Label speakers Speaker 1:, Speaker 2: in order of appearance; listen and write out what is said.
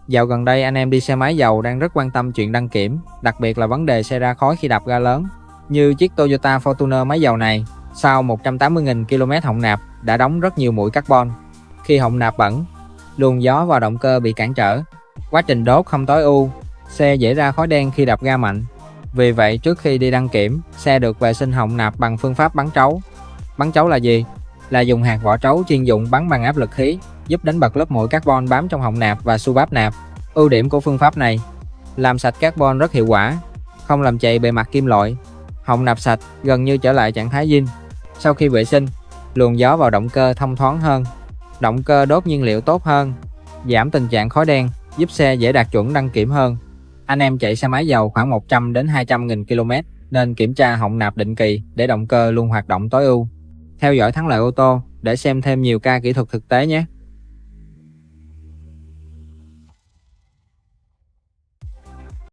Speaker 1: Dạo gần đây anh em đi xe máy dầu đang rất quan tâm chuyện đăng kiểm, đặc biệt là vấn đề xe ra khói khi đạp ga lớn. Như chiếc Toyota Fortuner máy dầu này, sau 180.000 km họng nạp đã đóng rất nhiều muỗi carbon. Khi họng nạp bẩn, luồng gió vào động cơ bị cản trở, quá trình đốt không tối ưu, xe dễ ra khói đen khi đạp ga mạnh. Vì vậy trước khi đi đăng kiểm, xe được vệ sinh họng nạp bằng phương pháp bắn trấu. Bắn trấu là gì? Là dùng hạt vỏ trấu chuyên dụng bắn bằng áp lực khí, giúp đánh bật lớp muỗi carbon bám trong họng nạp và xu báp nạp. Ưu điểm của phương pháp này, làm sạch carbon rất hiệu quả, không làm chày bề mặt kim loại, họng nạp sạch, gần như trở lại trạng thái zin. Sau khi vệ sinh, luồng gió vào động cơ thông thoáng hơn, động cơ đốt nhiên liệu tốt hơn, giảm tình trạng khói đen, giúp xe dễ đạt chuẩn đăng kiểm hơn. Anh em chạy xe máy dầu khoảng 100 đến 200.000 km nên kiểm tra họng nạp định kỳ để động cơ luôn hoạt động tối ưu. Theo dõi Thắng Lợi Ô tô để xem thêm nhiều ca kỹ thuật thực tế nhé.